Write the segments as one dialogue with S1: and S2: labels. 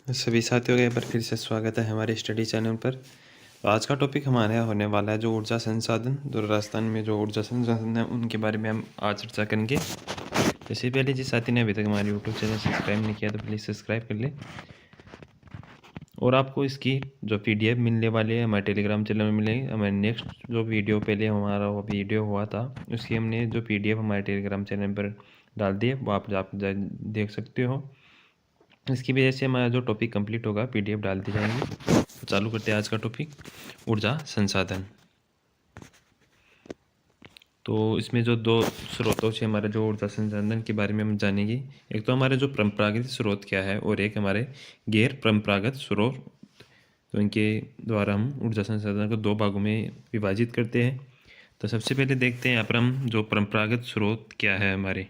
S1: सभी साथियों का एक बार फिर से स्वागत है हमारे स्टडी चैनल पर। तो आज का टॉपिक हमारे यहाँ होने वाला है जो ऊर्जा संसाधन, जो राजस्थान में जो ऊर्जा संसाधन है उनके बारे में हम आज चर्चा करेंगे। इससे पहले जिस साथी ने अभी तक हमारे यूट्यूब चैनल सब्सक्राइब नहीं किया तो प्लीज़ सब्सक्राइब कर ले। और आपको इसकी जो PDF मिलने वाली है हमारे टेलीग्राम चैनल में मिलेगी। हमारे नेक्स्ट जो वीडियो पहले हमारा वो वीडियो हुआ था उसकी हमने जो PDF हमारे टेलीग्राम चैनल पर डाल दी है वो आप देख सकते हो। इसकी वजह से हमारा जो टॉपिक कंप्लीट होगा PDF डाल दी जाएंगी। तो चालू करते हैं आज का टॉपिक, ऊर्जा संसाधन। तो इसमें जो दो स्रोतों से हमारे जो ऊर्जा संसाधन के बारे में हम जानेंगे, एक तो हमारे जो परंपरागत स्रोत क्या है और एक हमारे गैर परंपरागत स्रोत। तो इनके द्वारा हम ऊर्जा संसाधन को दो भागों में विभाजित करते हैं। तो सबसे पहले देखते हैं यहाँ पर हम जो परंपरागत स्रोत क्या है हमारे।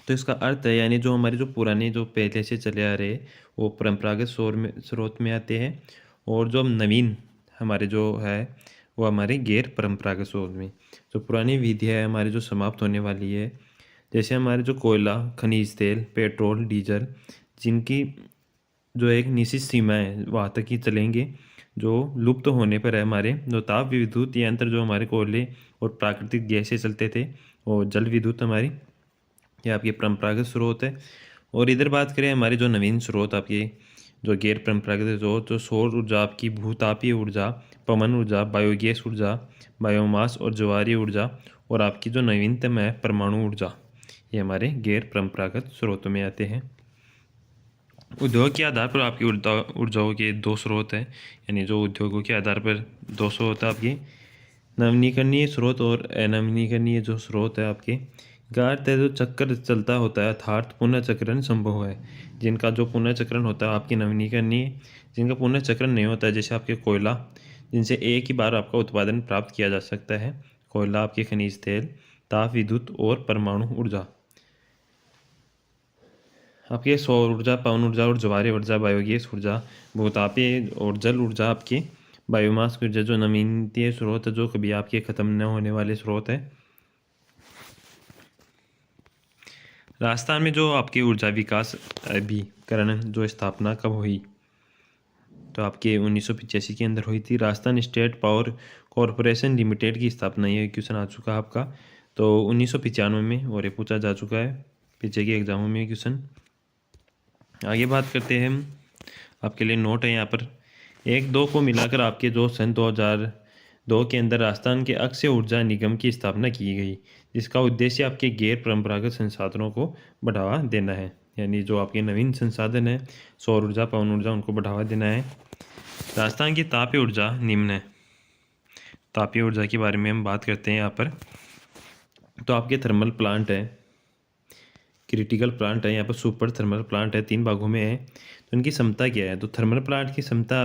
S1: तो इसका अर्थ है यानी जो हमारे जो पुराने जो पहले से चले आ रहे वो परंपरागत स्रोत में आते हैं, और जो नवीन हमारे जो है वो हमारे गैर परंपरागत स्रोत में। जो पुरानी विधि है हमारी जो समाप्त होने वाली है, जैसे हमारे जो कोयला, खनिज तेल, पेट्रोल, डीजल, जिनकी जो एक निश्चित सीमा है वहाँ तक ही चलेंगे। जो लुप्त होने पर है हमारे जो ताप विद्युत यंत्र जो हमारे कोयले और प्राकृतिक गैस से चलते थे, और जल विद्युत हमारी ये आपके परंपरागत स्रोत है। और इधर बात करें हमारे जो नवीन स्रोत आपके जो गैर परंपरागत स्रोत, जो सौर ऊर्जा, आपकी भूतापीय ऊर्जा, पवन ऊर्जा, बायोगैस ऊर्जा, बायोमास और ज्वारीय ऊर्जा, और आपकी जो नवीनतम है परमाणु ऊर्जा, ये हमारे गैर परंपरागत स्रोतों में आते हैं। उद्योग के आधार पर आपकी ऊर्जाओं के दो स्रोत हैं, यानी जो उद्योगों के आधार पर दो स्रोत है आपके नवीनीकरणीय स्रोत और अनवीनीकरणीय जो स्रोत है आपके। का अर्थ है जो चक्कर चलता होता है अर्थात पुनः चक्रण संभव है। जिनका जो पुनः चक्रण होता है आपकी नवीनीकरणीय, जिनका पुनः चक्रण नहीं होता है जैसे आपके कोयला, जिनसे एक ही बार आपका उत्पादन प्राप्त किया जा सकता है। कोयला, आपके खनिज तेल, ताप विद्युत और परमाणु ऊर्जा। आपके सौर ऊर्जा, पवन ऊर्जा और ज्वारीय ऊर्जा, बायोगैस ऊर्जा, भूतापीय और जल ऊर्जा, आपकी बायोमास ऊर्जा जो नवीनतम स्रोत है, जो कभी आपके खत्म न होने वाले स्रोत है। राजस्थान में जो आपकी ऊर्जा विकास अभिकरण जो स्थापना कब हुई, तो आपके 1985 के अंदर हुई थी। Rajasthan state power corporation limited की स्थापना, ये क्वेश्चन आ चुका है आपका तो 1995 में, और ये पूछा जा चुका है पीछे के एग्जामों में क्वेश्चन। आगे बात करते हैं हम, आपके लिए नोट है यहाँ पर। 1-2 को मिलाकर आपके जो सन 2002 के अंदर राजस्थान के अक्षय ऊर्जा निगम की स्थापना की गई, जिसका उद्देश्य आपके गैर परंपरागत संसाधनों को बढ़ावा देना है। यानी जो आपके नवीन संसाधन है, सौर ऊर्जा, पवन ऊर्जा, उनको बढ़ावा देना है। राजस्थान की तापीय ऊर्जा निम्न है। तापीय ऊर्जा के बारे में हम बात करते हैं यहाँ पर। तो आपके थर्मल प्लांट है, क्रिटिकल प्लांट है, यहाँ पर सुपर थर्मल प्लांट है, 3 भागों में है। तो इनकी क्षमता क्या है, तो थर्मल प्लांट की क्षमता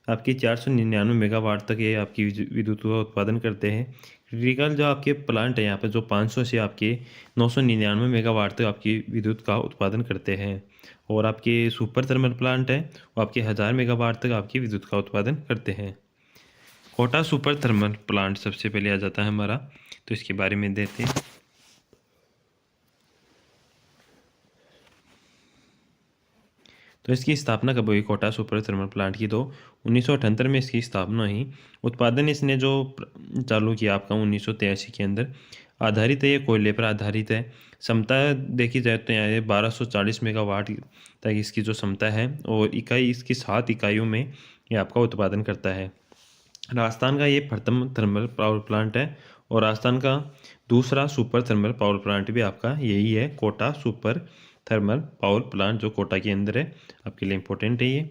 S1: आपकी 499 मेगावाट तक ये आपकी विद्युत का उत्पादन करते हैं। क्रिटिकल जो आपके प्लांट है यहाँ पर जो 500 से आपके 999 मेगावाट तक आपकी विद्युत का उत्पादन करते हैं। और आपके सुपर थर्मल प्लांट है वो आपके 1000 मेगावाट तक आपकी विद्युत का उत्पादन करते हैं। कोटा सुपर थर्मल प्लांट सबसे पहले आ जाता है हमारा, तो इसके बारे में देखते हैं। तो इसकी स्थापना कब हुई कोटा सुपर थर्मल प्लांट की, तो 1978 में इसकी स्थापना हुई। उत्पादन इसने जो चालू किया आपका 1983 के अंदर, आधारित है ये कोयले पर आधारित है। क्षमता देखी जाए तो यहाँ 1240 मेगावाट तक इसकी जो क्षमता है, और इकाई इसकी 7 इकाइयों में ये आपका उत्पादन करता है। राजस्थान का ये प्रथम थर्मल पावर प्लांट है, और राजस्थान का दूसरा सुपर थर्मल पावर प्लांट भी आपका यही है, Kota super thermal power plant, जो कोटा के अंदर है। आपके लिए इम्पोर्टेंट है ये।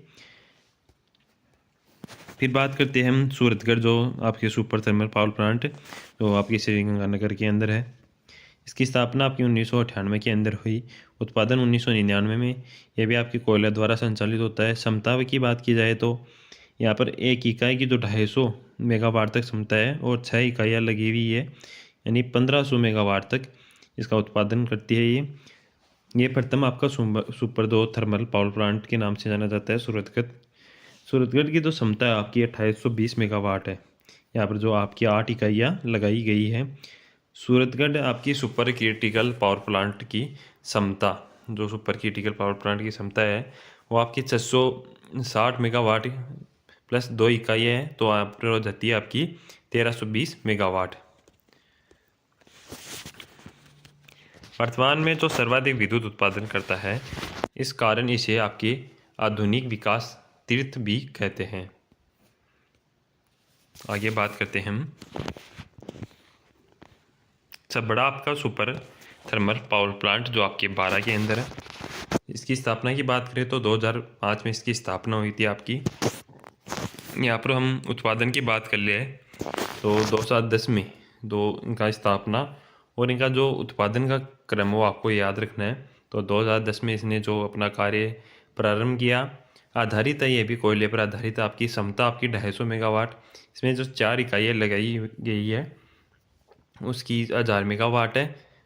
S1: फिर बात करते हैं हम सूरतगढ़, जो आपके सुपर थर्मल पावर प्लांट जो आपके श्रीगंगानगर के अंदर है। इसकी स्थापना आपकी 1998 के अंदर हुई। उत्पादन 1999 में। यह भी आपके कोयला द्वारा संचालित होता है। क्षमता की बात की जाए तो यहाँ पर एक इकाई की जो 250 मेगावाट तक क्षमता है, और 6 इकाइयाँ लगी हुई है, यानी 1500 मेगावाट तक इसका उत्पादन करती है ये प्रथम आपका सुपर 2 थर्मल पावर प्लांट के नाम से जाना जाता है सूरतगढ़। सूरतगढ़ की जो क्षमता है आपकी 2820 मेगावाट है। यहाँ पर जो आपकी 8 इकाइयाँ लगाई गई है। सूरतगढ़ आपकी सुपर क्रिटिकल पावर प्लांट की क्षमता, जो सुपर क्रिटिकल पावर प्लांट की क्षमता है वो आपकी 660 मेगावाट प्लस 2 इकाइयाँ हैं, तो यहाँ पर हो जाती है आपकी 1320 मेगावाट। वर्तमान में जो सर्वाधिक विद्युत उत्पादन करता है, इस कारण इसे आपके आधुनिक विकास तीर्थ भी कहते हैं। आगे बात करते हैं हम। सब बड़ा आपका सुपर थर्मल पावर प्लांट जो आपके बारा के अंदर है। इसकी स्थापना की बात करें तो 2005 में इसकी स्थापना हुई थी आपकी। यहाँ पर हम उत्पादन की बात कर ले तो 2010 में इनका स्थापना और इनका जो उत्पादन का क्रम वो आपको याद रखना है। तो 2010 में इसने जो अपना कार्य प्रारंभ किया, आधारित है ये भी कोयले पर आधारित। आपकी क्षमता आपकी 250 मेगावाट। इसमें जो 4 इकाइयाँ लगाई गई है उसकी 1000 मेगावाट है।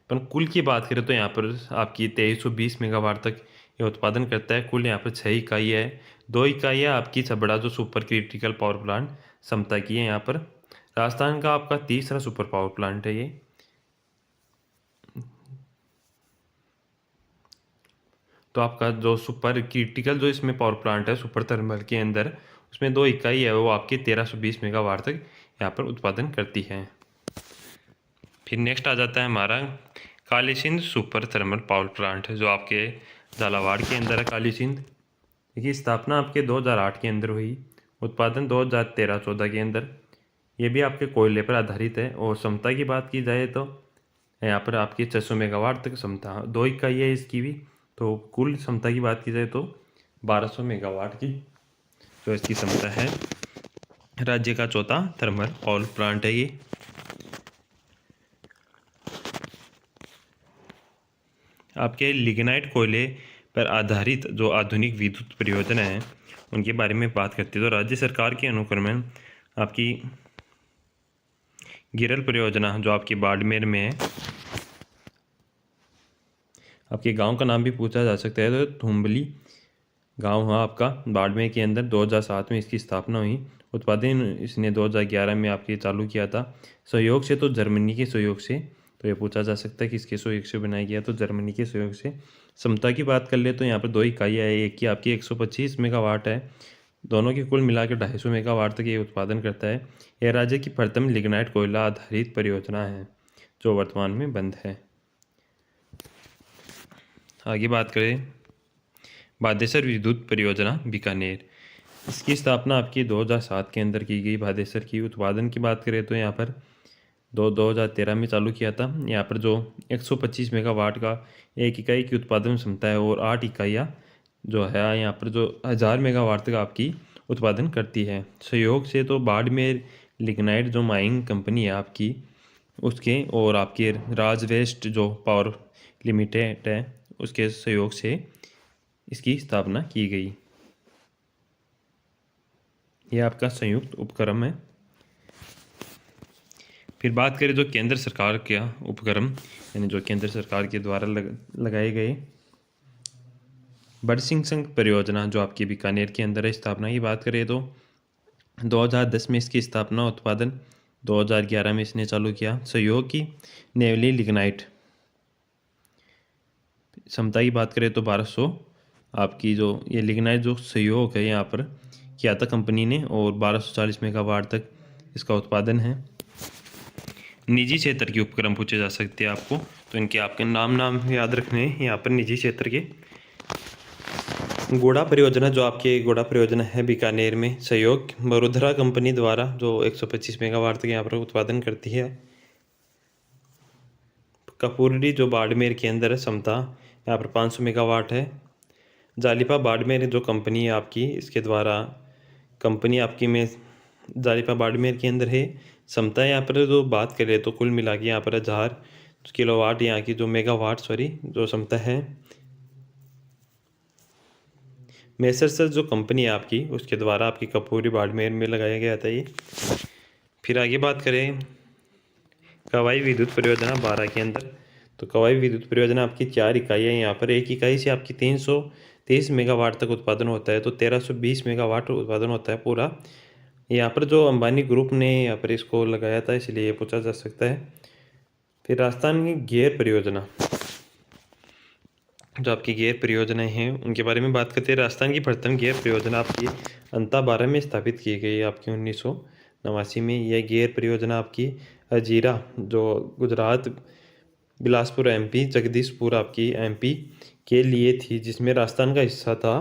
S1: पर कुल की बात करें तो यहाँ पर आपकी 2320 मेगावाट तक ये उत्पादन करता है। कुल यहाँ पर 6 इकाइयाँ है। 2 इकाइयाँ आपकी सब बड़ा जो सुपर क्रिटिकल पावर प्लांट क्षमता की है। यहाँ पर राजस्थान का आपका तीसरा सुपर पावर प्लांट है ये। तो आपका जो सुपर क्रिटिकल जो इसमें पावर प्लांट है सुपर थर्मल के अंदर, उसमें 2 इकाई है वो आपके 1320 मेगावाट तक यहाँ पर उत्पादन करती है। फिर नेक्स्ट आ जाता है हमारा Kali Sindh super thermal power plant, जो आपके झालावाड़ के अंदर है। काली सिंध की स्थापना आपके 2008 के अंदर हुई, उत्पादन 2013-14 के अंदर। ये भी आपके कोयले पर आधारित है। और क्षमता की बात की जाए तो यहाँ पर आपकी 600 मेगावाट तक क्षमता, 2 इकाई है इसकी भी। तो कुल क्षमता की बात की जाए तो 1200 मेगावाट की जो इसकी क्षमता है। राज्य का चौथा थर्मल पावर प्लांट है ये। आपके लिग्नाइट कोयले पर आधारित जो आधुनिक विद्युत परियोजना है उनके बारे में बात करते हैं तो राज्य सरकार के अनुक्रमण आपकी गिरल परियोजना जो आपकी बाड़मेर में है। आपके गांव का नाम भी पूछा जा सकता है तो थुम्बली गांव हुआ आपका बाड़मेर के अंदर। 2007 में इसकी स्थापना हुई। उत्पादन इसने 2011 में आपके चालू किया था। सहयोग से तो जर्मनी के सहयोग से, तो ये पूछा जा सकता है किसके सहयोग से बनाया गया, तो जर्मनी के सहयोग से। क्षमता की बात कर ले तो यहाँ पर 2 इकाइयाँ है। एक की आपकी 125 मेगावाट है, दोनों की कुल मिलाकर 250 मेगावाट तक ये उत्पादन करता है। यह राज्य की प्रथम लिग्नाइट कोयला आधारित परियोजना है जो वर्तमान में बंद है। आगे बात करें बादेसर विद्युत परियोजना बीकानेर। इसकी स्थापना आपकी 2007 के अंदर की गई। बादेसर की उत्पादन की बात करें तो यहाँ पर 2013 में चालू किया था। यहाँ पर जो 125 मेगावाट का एक इकाई की उत्पादन क्षमता है और 8 इकाइयाँ जो है यहाँ पर जो 1000 मेगावाट तक आपकी उत्पादन करती है। सहयोग से तो बाड़मेर लिग्नाइट जो माइनिंग कंपनी है आपकी उसके और आपके राज वेस्ट जो पावर लिमिटेड है उसके सहयोग से इसकी स्थापना की गई। यह आपका संयुक्त उपक्रम है। फिर बात करें जो केंद्र सरकार का उपक्रम यानी जो केंद्र सरकार के द्वारा लगाए गए बरसिंह संघ परियोजना जो आपकी बीकानेर के अंदर है। स्थापना की बात करें तो 2010 में इसकी स्थापना, उत्पादन 2011 में इसने चालू किया। सहयोग की नेवली लिग्नाइट। क्षमता की बात करें तो 1200 आपकी जो ये लिग्नाइट जो सहयोग है यहाँ पर किया था कंपनी ने और 1240 मेगावाट तक इसका उत्पादन है। निजी क्षेत्र के उपक्रम पूछे जा सकते हैं आपको, तो इनके आपके नाम याद रखने हैं। यहाँ पर निजी क्षेत्र के गोड़ा परियोजना जो आपकी गोड़ा परियोजना है बीकानेर में, सहयोग वडोदरा कंपनी द्वारा जो 125 मेगावाट तक यहाँ पर उत्पादन करती है। कपूरडी जो बाड़मेर के अंदर है, क्षमता यहाँ पर 500 मेगावाट है। जालिपा बाड़मेर जो कंपनी है आपकी, इसके द्वारा कंपनी आपकी में जालिपा बाड़मेर के अंदर है। क्षमता यहाँ पर जो बात करें तो कुल मिला के यहाँ पर 1000 किलोवाट यहाँ की जो मेगावाट जो क्षमता है। मैसर्स जो कंपनी है आपकी उसके द्वारा आपकी कपूरी बाड़मेर में लगाया गया था ये। फिर आगे बात करें कवाई विद्युत परियोजना बारा के अंदर, तो कवाई विद्युत परियोजना आपकी 4 इकाइयाँ यहाँ पर। एक इकाई से आपकी 323 मेगावाट तक उत्पादन होता है, तो 1320 मेगावाट उत्पादन होता है पूरा। यहाँ पर जो अंबानी ग्रुप ने यहाँ पर इसको लगाया था, इसलिए ये पूछा जा सकता है। फिर राजस्थान की गेर परियोजना, जो आपकी गेयर परियोजनाएं हैं उनके बारे में बात करते हैं। राजस्थान की प्रथम गेयर परियोजना आपकी अंताबारा में स्थापित की गई आपकी 1989 में। यह गेयर परियोजना आपकी हजीरा जो गुजरात, बिलासपुर एमपी, जगदीशपुर आपकी एमपी के लिए थी, जिसमें राजस्थान का हिस्सा था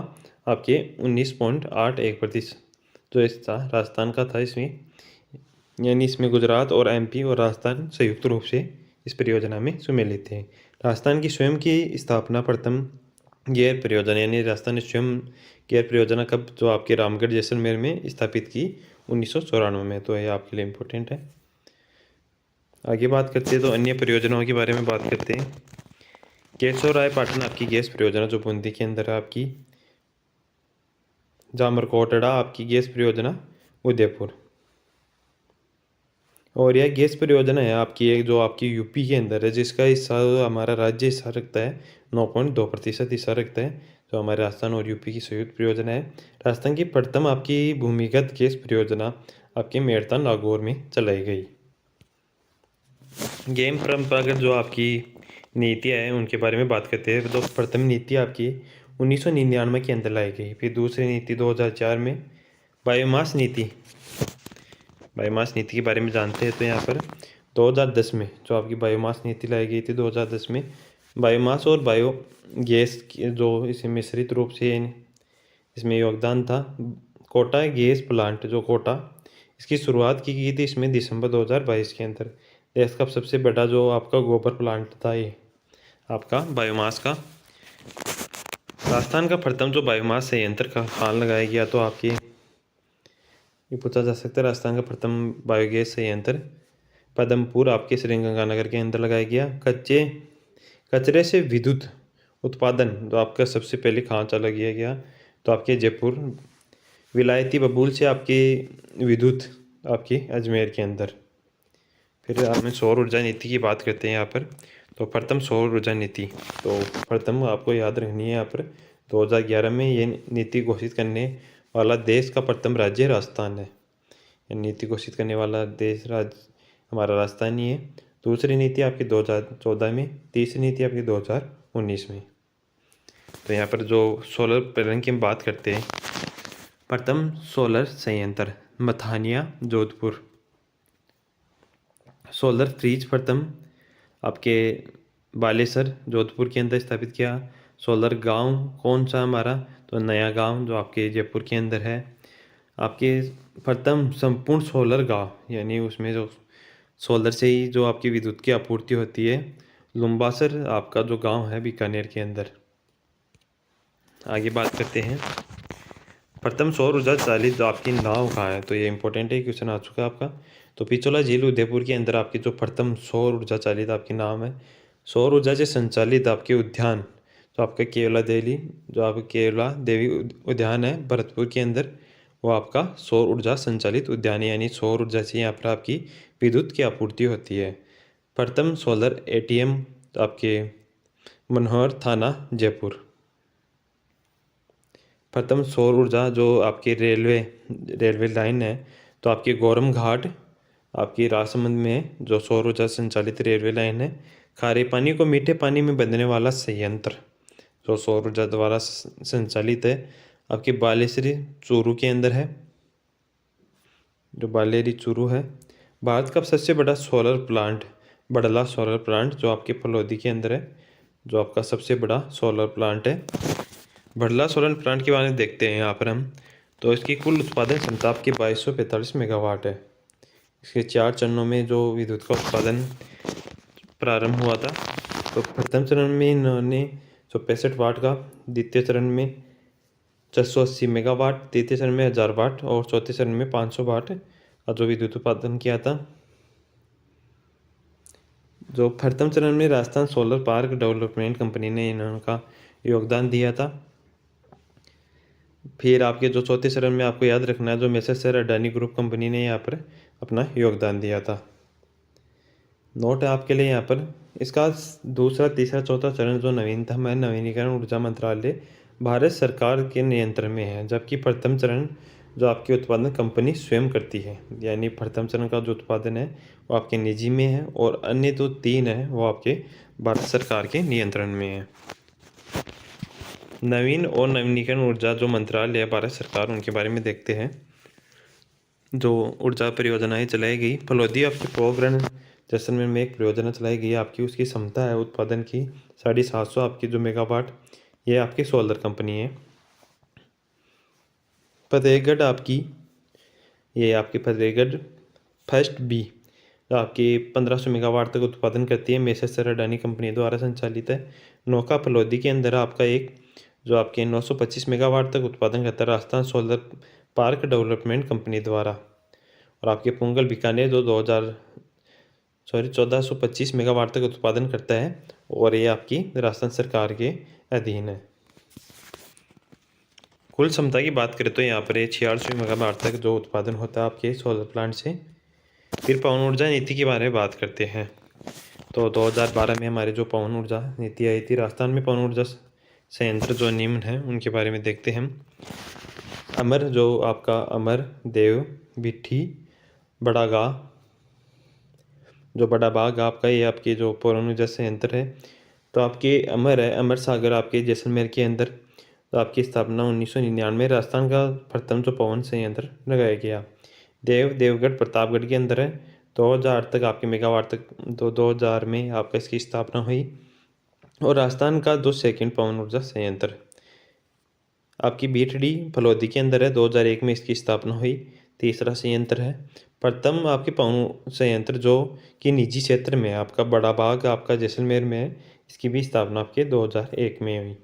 S1: आपके 19.81% जो हिस्सा राजस्थान का था इसमें, यानी इसमें गुजरात और एमपी और राजस्थान संयुक्त रूप से इस परियोजना में सम्मिलित थे। राजस्थान की स्वयं की स्थापना प्रथम गेयर परियोजना, यानी राजस्थान ने स्वयं गेयर परियोजना कब, जो आपके रामगढ़ जैसलमेर में स्थापित की 1994 में। तो यह आपके लिए इम्पोर्टेंट है। आगे बात करते हैं तो अन्य परियोजनाओं के बारे में बात करते हैं। केशवरायपाटन आपकी गैस परियोजना जो बूंदी के अंदर है आपकी। जामरकोटड़ा आपकी गैस परियोजना उदयपुर। और यह गैस परियोजना है आपकी एक जो आपकी यूपी के अंदर है, जिसका हिस्सा हमारा राज्य हिस्सा रखता है 9.2% हिस्सा रखता है, जो हमारे राजस्थान और यूपी की संयुक्त परियोजना है। राजस्थान की प्रथम आपकी भूमिगत गैस परियोजना आपके मेड़ता नागौर में चलाई गई। गेम परंपरागत जो आपकी नीतियाँ हैं उनके बारे में बात करते हैं। तो प्रथम नीति आपकी 1999 के अंदर लाई गई। फिर दूसरी नीति 2004 में। बायोमास नीति, बायोमास नीति के बारे में जानते हैं तो यहाँ पर 2010 में जो आपकी बायोमास नीति लाई गई थी 2010 में। बायोमास और बायो गैस जो इसे मिश्रित रूप से इसमें योगदान था। कोटा गैस प्लांट जो कोटा, इसकी शुरुआत की गई थी इसमें दिसंबर 2022 के अंदर। देश का सबसे बड़ा जो आपका गोबर प्लांट था ये आपका बायोमास का। राजस्थान का प्रथम जो बायोमास संयंत्र का खान लगाया गया तो आपकी ये पूछा जा सकता है। राजस्थान का प्रथम बायोगैस संयंत्र पदमपुर आपके श्रीगंगानगर के अंदर लगाया गया। कचरे से विद्युत उत्पादन जो आपका सबसे पहले खांचा लगाया गया तो आपके जयपुर। विलायती बबूल से आपकी विद्युत आपकी अजमेर के अंदर। फिर हमें सौर ऊर्जा नीति की बात करते हैं यहाँ पर। तो प्रथम सौर ऊर्जा नीति, तो प्रथम आपको याद रखनी है यहाँ पर 2011 में ये नीति घोषित करने वाला देश का प्रथम राज्य राजस्थान है। ये नीति घोषित करने वाला देश राज्य हमारा राजस्थान ही है। दूसरी नीति आपकी 2014 में, तीसरी नीति आपकी 2019 में। तो यहाँ पर जो सोलर पैनल की हम बात करते हैं, प्रथम सोलर संयंत्र मथानिया जोधपुर। सोलर फ्रीज प्रथम आपके बालेसर जोधपुर के अंदर स्थापित किया। सोलर गांव कौन सा हमारा, तो नया गांव जो आपके जयपुर के अंदर है। आपके प्रथम संपूर्ण सोलर गांव, यानी उसमें जो सोलर से ही जो आपकी विद्युत की आपूर्ति होती है, लुम्बासर आपका जो गांव है बीकानेर के अंदर। आगे बात करते हैं प्रथम सौर ऊर्जा चालित जो आपकी नाव कहाँ है, तो ये इंपॉर्टेंट है, क्वेश्चन आ चुका है आपका। तो पिछोला झील उदयपुर के अंदर आपकी जो प्रथम सौर ऊर्जा चालित आपकी नाव है। सौर ऊर्जा से संचालित आपके उद्यान जो आपका केवला देवी, जो आपका केवला देवी उद्यान है भरतपुर के अंदर, वो आपका सौर ऊर्जा संचालित उद्यान है, यानी सौर ऊर्जा से यहाँ पर आपकी विद्युत की आपूर्ति होती है। प्रथम सोलर एटीएम तो आपके मनोहर थाना जयपुर। प्रथम सौर ऊर्जा जो आपकी रेलवे लाइन है तो आपकी गौरम घाट आपकी राजसमंद में जो सौर ऊर्जा संचालित रेलवे लाइन है। खारे पानी को मीठे पानी में बदलने वाला संयंत्र जो सौर ऊर्जा द्वारा संचालित है आपके बालेश्वरी चूरू के अंदर है, जो बालेरी चूरू है। भारत का सबसे बड़ा solar plant Bhadla solar plant जो आपके फलोदी के अंदर है, जो आपका सबसे बड़ा सोलर प्लांट है। बड़ला सोलर प्लांट के बारे में देखते हैं यहाँ पर हम। तो इसकी कुल उत्पादन क्षमता आपकी 2245 मेगावाट है। इसके 4 चरणों में जो विद्युत का उत्पादन प्रारंभ हुआ था। तो प्रथम चरण में इन्होंने 65 वाट का, द्वितीय चरण में 680 मेगावाट, तृतीय चरण में 1000 वाट और चौथे चरण में 500 वाट का जो विद्युत उत्पादन किया था। जो प्रथम चरण में Rajasthan solar park development company ने इनका योगदान दिया था। फिर आपके जो चौथे चरण में आपको याद रखना है जो message sir Adani group company ने यहाँ पर अपना योगदान दिया था। नोट है आपके लिए यहाँ पर। इसका दूसरा, तीसरा, चौथा चरण जो नवीनतम है, नवीनीकरण ऊर्जा मंत्रालय भारत सरकार के नियंत्रण में है, जबकि प्रथम चरण जो आपकी उत्पादन कंपनी स्वयं करती है, यानी प्रथम चरण का जो उत्पादन है वो आपके निजी में है और अन्य जो 3 है वो आपके भारत सरकार के नियंत्रण में है। नवीन और नवीनीकरण ऊर्जा जो मंत्रालय है भारत सरकार, उनके बारे में देखते हैं। जो ऊर्जा परियोजनाएं चलाई गई, फलोदी आपके पोखरण जैसलमेर में एक परियोजना चलाई गई आपकी, उसकी क्षमता है उत्पादन की 750 आपकी जो मेगावाट, ये आपकी सोलर कंपनी है। फतेहगढ़ आपकी, ये आपकी फतेहगढ़ फर्स्ट बी आपकी 1500 मेगावाट तक उत्पादन करती है, मैसेज सर अडानी कंपनी द्वारा संचालित है। नौका फलोदी के अंदर आपका एक जो आपके 925 मेगावाट तक उत्पादन करता है Rajasthan solar park development company द्वारा। और आपके पुंगल बीकानेर जो 1425 मेगावाट तक उत्पादन करता है, और ये आपकी राजस्थान सरकार के अधीन है। कुल क्षमता की बात करें तो यहाँ पर 46 मेगावाट तक जो उत्पादन होता है आपके सोलर प्लांट से। फिर पवन ऊर्जा नीति के बारे में बात करते हैं। तो 2012 में हमारे जो पवन ऊर्जा नीति आई थी, राजस्थान में पवन ऊर्जा संयंत्र जो निम्न है उनके बारे में देखते हैं। अमर जो आपका अमर देव बिट्ठी बड़ागा, जो बड़ा बाग आपका, ये आपके जो पवन ऊर्जा संयंत्र है। तो आपके अमर है, अमर सागर आपके जैसलमेर के अंदर, तो आपकी स्थापना 1999 राजस्थान का प्रथम जो पवन संयंत्र लगाया गया। देवगढ़ प्रतापगढ़ के अंदर है, 2000 तक आपके मेगावाट तक, 2000 में आपका इसकी स्थापना हुई। और राजस्थान का जो सेकंड पवन ऊर्जा संयंत्र आपकी बीठडी फलोदी के अंदर है, 2001 में इसकी स्थापना हुई। तीसरा संयंत्र है। प्रथम आपके पवन संयंत्र जो कि निजी क्षेत्र में आपका बड़ा बाग आपका जैसलमेर में है, इसकी भी स्थापना आपके 2001 में हुई।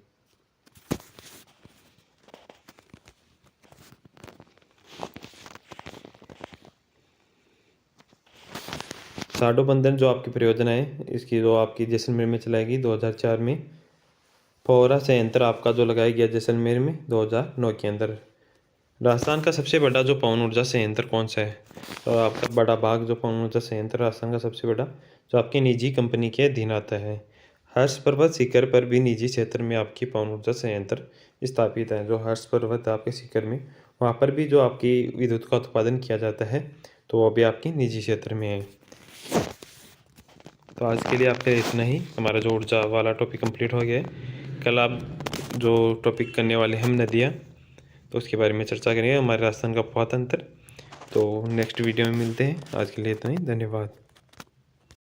S1: साडो बंदर जो आपकी परियोजना है, इसकी जो आपकी जैसलमेर में चलाई गई 2004 में। पोहरा संयंत्र आपका जो लगाया गया जैसलमेर में 2009 के अंदर। राजस्थान का सबसे बड़ा जो पवन ऊर्जा संयंत्र कौन सा है? तो आपका बड़ा बाग जो पवन ऊर्जा संयंत्र राजस्थान का सबसे बड़ा, जो आपकी निजी कंपनी के अधीन आता है। हर्ष पर्वत शिखर पर भी निजी क्षेत्र में आपकी पवन ऊर्जा संयंत्र स्थापित है। जो हर्ष पर्वत आपके शिखर में, वहाँ पर भी जो आपकी विद्युत का उत्पादन किया जाता है, तो वो भी आपकी निजी क्षेत्र में है। तो आज के लिए आपका इतना ही। हमारा जो ऊर्जा वाला टॉपिक कंप्लीट हो गया है। कल आप जो टॉपिक करने वाले हम नदियाँ, तो उसके बारे में चर्चा करेंगे, हमारे राजस्थान का बहुत अंतर। तो नेक्स्ट वीडियो में मिलते हैं। आज के लिए इतना ही, धन्यवाद।